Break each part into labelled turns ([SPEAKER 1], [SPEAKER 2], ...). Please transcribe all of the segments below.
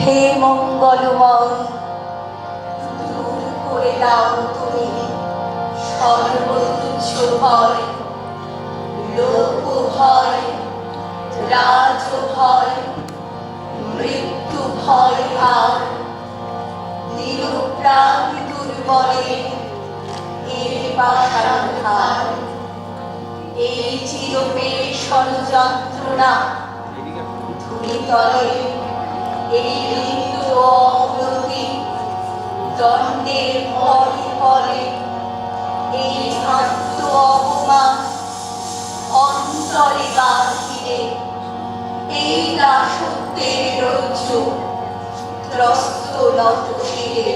[SPEAKER 1] হে মঙ্গলময়, দূর করে দাও তুমি সর্বোচ্চ ভয়, লোক ভয়, রাজ ভয়, মৃত্যু ভয় আর নিরুপ্রাণ দুর্বলে এর পাশাঘাত। এই চিরপেশন যন্ত্রণা ধুলিতলে এই মৃত্যু অবনতি দণ্ডের ফলে ফলে এই শান্ত অপমান অন্তরে বাহিরে এই দাসত্বের রজ্জু ত্রস্ত নত শিরে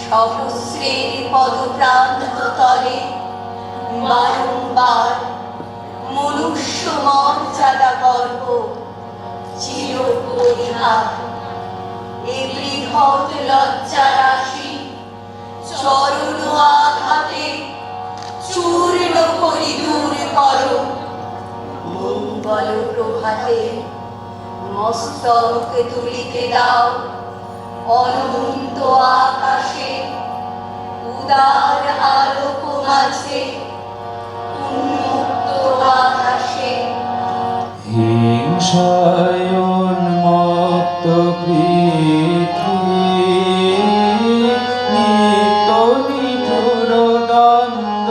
[SPEAKER 1] সহস্রের পদপ্রান্ত তলে বারংবার মনুষ্য মর্যাদা গর্ব চির পরিহার। এ বৃহৎ লজ্জা রাশি চরণ আঘাতে চূর্ণ করি দূর করো। মঙ্গল প্রভাতে মস্তক তুলিতে দাও অনন্ত আকাশে উদার আলোক মাঝে উন্মুক্ত আকাশে।
[SPEAKER 2] হিংসায় উন্মত্ত পৃথিবী নিত্য নিঠুর দ্বন্দ্ব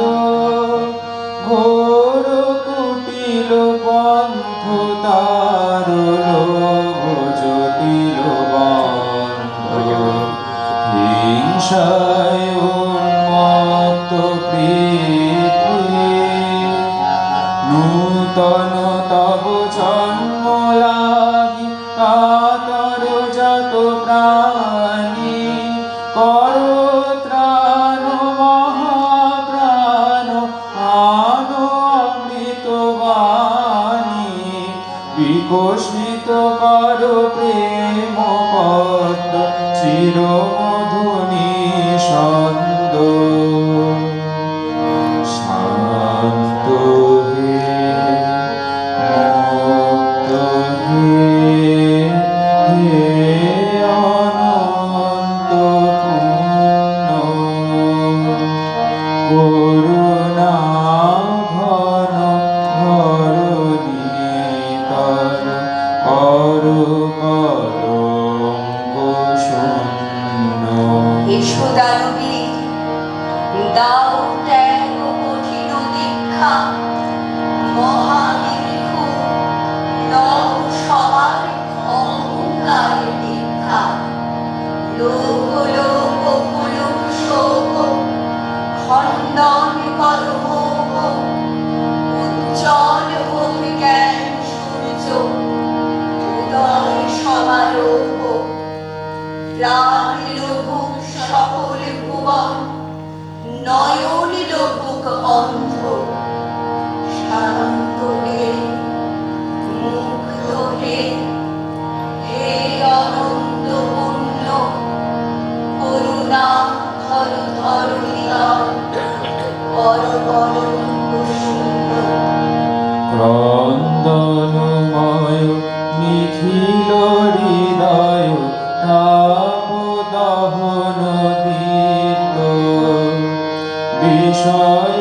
[SPEAKER 2] ঘোর কুটিল পন্থ তার লোভ জটিল বন্ধ। হিংসায় উন্মত্ত পৃথিবী নূতন তব জন্ম লাগি কাতর যত প্রাণী করো ত্রাণ মহাপ্রাণ আনো অমৃত বাণী বিকশিত করো প্রেম পদ্ম চির মধুনি ছন্দ। শান্ত হে মুক্ত হে হে অনন্ত পূর্ণ করুণা ঘন ঘর নিতর করু কলঙ্ক শূন্য।
[SPEAKER 1] এসো দানবী, দাও ত্যাগ কঠিন দীক্ষা মহাবীরু নব সবার অহংকার দীক্ষা। লোক লোক কুলুক শোক খণ্ডন করো মোহ উজ্জ্বল হোক জ্ঞান সূর্য উদয় সমারোহ। প্রাণ লোভুক সকল ভুবন নয়ন লোভুক অন্ধ। শান্ত হে মুগ্ধ হে হে অনন্ত পূর্ণ করুণা ধর ধর নিদয় পর কলঙ্ক শূন্য।
[SPEAKER 2] ক্রন্দনময় নিখিল হৃদয় তাপ দহন দীপ্ত বিষয়